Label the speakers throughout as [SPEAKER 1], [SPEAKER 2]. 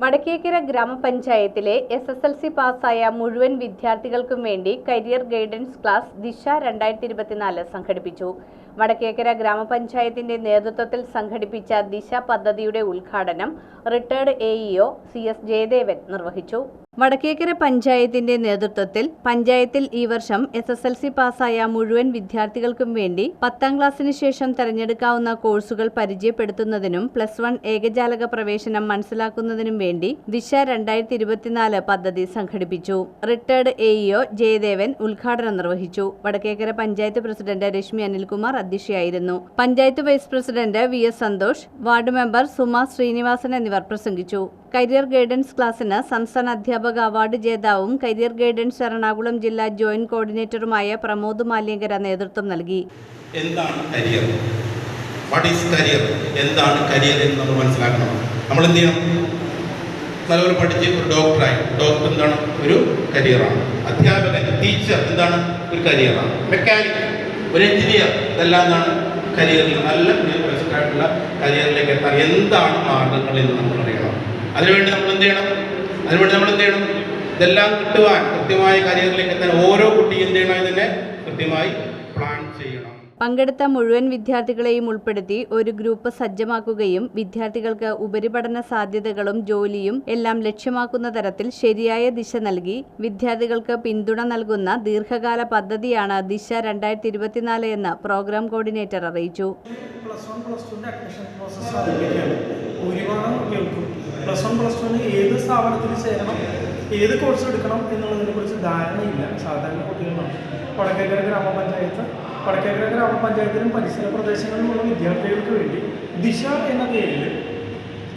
[SPEAKER 1] വടക്കേക്കര ഗ്രാമപഞ്ചായത്തിലെ SSLC പാസ്സായ മുഴുവൻ വിദ്യാർത്ഥികൾക്കും വേണ്ടി കരിയർ ഗൈഡൻസ് ക്ലാസ് ദിശ 2024 സംഘടിപ്പിച്ചു. വടക്കേക്കര ഗ്രാമപഞ്ചായത്തിന്റെ നേതൃത്വത്തിൽ സംഘടിപ്പിച്ച ദിശ പദ്ധതിയുടെ ഉദ്ഘാടനം റിട്ടയർഡ് AEO CS ജയദേവൻ നിർവഹിച്ചു. വടക്കേക്കര പഞ്ചായത്തിന്റെ നേതൃത്വത്തിൽ പഞ്ചായത്തിൽ ഈ വർഷം SSLC പാസ്സായ മുഴുവൻ വിദ്യാർത്ഥികൾക്കും വേണ്ടി 10ാം ക്ലാസ്സിന് ശേഷം തെരഞ്ഞെടുക്കാവുന്ന കോഴ്സുകൾ പരിചയപ്പെടുത്തുന്നതിനും +1 ഏകജാലക പ്രവേശനം മനസ്സിലാക്കുന്നതിനും വേണ്ടി ദിശ 2024 പദ്ധതി സംഘടിപ്പിച്ചു. റിട്ടയർഡ് AEO ജയദേവൻ ഉദ്ഘാടനം നിർവഹിച്ചു. വടക്കേക്കര പഞ്ചായത്ത് പ്രസിഡന്റ് രശ്മി അനിൽകുമാർ അധ്യക്ഷയായിരുന്നു. Panchayat vice president VS Santhosh, ward member Suma Srinivasan എന്നിവർ പ്രസംഗിച്ചു. കരിയർ ഗൈഡൻസ് ക്ലാസിന് സംസ്ഥാന അധ്യാപക അവാർഡ് ജേതാവും കരിയർ ഗൈഡൻസ് എറണാകുളം ജില്ലാ ജോയിന്റ് കോർഡിനേറ്ററുമായ പ്രമോദ് മാലിയങ്കര നേതൃത്വം നൽകി.
[SPEAKER 2] എന്താണ് കരിയർ? What is career? എന്താണ് കരിയർ എന്ന് നമ്മൾ മനസ്സിലാക്കണം. നമ്മൾ എന്ത് ചെയ്യണം? നല്ലപോലെ പഠിച്ച് ഒരു ഡോക്ടറായി. ഡോക്ടർ എന്താണ്? ഒരു കരിയറാണ്. അധ്യാപകൻ, ടീച്ചർ എന്താണ്? ഒരു കരിയറാണ്. മെക്കാനിക്, ഒരു എഞ്ചിനീയർ, ഇതെല്ലാം എന്താണ്? കരിയറിൽ നല്ല ആയിട്ടുള്ള കരിയറിലേക്ക് എത്താൻ എന്താണ് മാർഗങ്ങൾ എന്ന് നമ്മൾ അറിയണം. അതിനുവേണ്ടി നമ്മൾ എന്ത് ചെയ്യണം? ഇതെല്ലാം കിട്ടുവാൻ കൃത്യമായ കരിയറിലേക്ക് എത്താൻ ഓരോ കുട്ടിയും എന്ത് ചെയ്യണം? ഇതിനെ കൃത്യമായി പ്ലാൻ ചെയ്യണം.
[SPEAKER 1] പങ്കെടുത്ത മുഴുവൻ വിദ്യാർത്ഥികളെയും ഉൾപ്പെടുത്തി ഒരു ഗ്രൂപ്പ് സജ്ജമാക്കുകയും വിദ്യാർത്ഥികൾക്ക് ഉപരിപഠന സാധ്യതകളും ജോലിയും എല്ലാം ലക്ഷ്യമാക്കുന്ന തരത്തിൽ ശരിയായ ദിശ നൽകി വിദ്യാർത്ഥികൾക്ക് പിന്തുണ നൽകുന്ന ദീർഘകാല പദ്ധതിയാണ് ദിശ 2024 എന്ന് പ്രോഗ്രാം കോർഡിനേറ്റർ അറിയിച്ചു.
[SPEAKER 3] +1 ഏത് സ്ഥാപനത്തിൽ ചേരണം, ഏത് കോഴ്സ് എടുക്കണം എന്നുള്ളതിനെ കുറിച്ച് ധാരണയില്ല സാധാരണ കുട്ടികളാണ്. വടക്കേക്കര ഗ്രാമപഞ്ചായത്തിലും പരിസര പ്രദേശങ്ങളിലുമുള്ള വിദ്യാർത്ഥികൾക്ക് വേണ്ടി ദിശ എന്ന പേരിൽ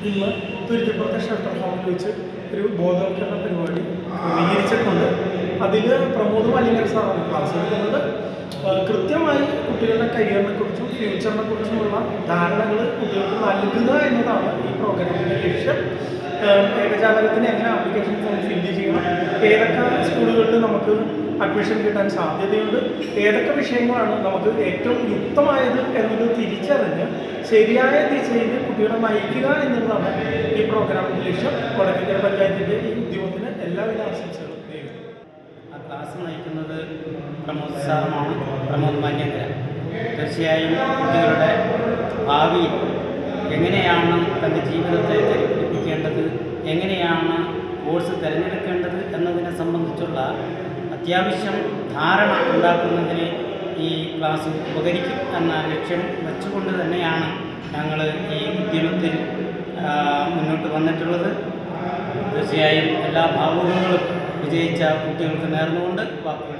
[SPEAKER 3] ഇന്ന് തുരുത്തിപ്പുറത്തെ ഷെൽട്ടർ ഹോമിൽ വെച്ച് ഒരു ബോധവൽക്കരണ പരിപാടി ക്രമീകരിച്ചിട്ടുണ്ട്. അതിൽ പ്രമോദ് മാലിയങ്കര സാറാണ് ക്ലാസ് എടുക്കുന്നത്. കൃത്യമായി കുട്ടികളുടെ കരിയറിനെ കുറിച്ചും ഫ്യൂച്ചറിനെ കുറിച്ചുമുള്ള ധാരണകൾ കുട്ടികൾക്ക് നൽകുക എന്നതാണ് ഈ പ്രോഗ്രാമിൻ്റെ ലക്ഷ്യം. ഏകജാലകത്തിന് എങ്ങനെ ആപ്ലിക്കേഷൻ ഫോം ഫില്ല് ചെയ്യണം, ഏതൊക്കെ സ്കൂളുകളിൽ നമുക്ക് അഡ്മിഷൻ കിട്ടാൻ സാധ്യതയുണ്ട്, ഏതൊക്കെ വിഷയങ്ങളാണ് നമുക്ക് ഏറ്റവും യുക്തമായത് എന്നത് തിരിച്ചറിഞ്ഞ് ശരിയായ ദിശയിൽ കുട്ടികളെ നയിക്കുക എന്നുള്ളതാണ് ഈ പ്രോഗ്രാമിൻ്റെ ലക്ഷ്യം. വടക്കേക്കര പഞ്ചായത്തിൻ്റെ ഈ ഉദ്യമത്തിന് എല്ലാവിധ ആശംസകളും നേരുന്നു.
[SPEAKER 4] ആ ക്ലാസ് നയിക്കുന്നത് പ്രമോദ് സാറുമാണ്, പ്രമോദ് മാലിയങ്കര. തീർച്ചയായും കുട്ടികളുടെ ഭാവി എങ്ങനെയാണ് തൻ്റെ ജീവിതത്തെ തിരഞ്ഞെടുപ്പിക്കേണ്ടത്, എങ്ങനെയാണ് കോഴ്സ് തിരഞ്ഞെടുക്കേണ്ടത് എന്നതിനെ സംബന്ധിച്ചുള്ള അത്യാവശ്യം ധാരണ ഉണ്ടാക്കുന്നതിന് ഈ ക്ലാസ് ഉപകരിക്കും എന്ന ലക്ഷ്യം വെച്ചുകൊണ്ട് തന്നെയാണ് ഞങ്ങൾ ഈ ഉദ്യമത്തിൽ മുന്നോട്ട് വന്നിട്ടുള്ളത്. തീർച്ചയായും എല്ലാ ഭാവുകങ്ങളും വിജയിച്ച കുട്ടികൾക്ക് നേർന്നുകൊണ്ട് വാക്കുകൾ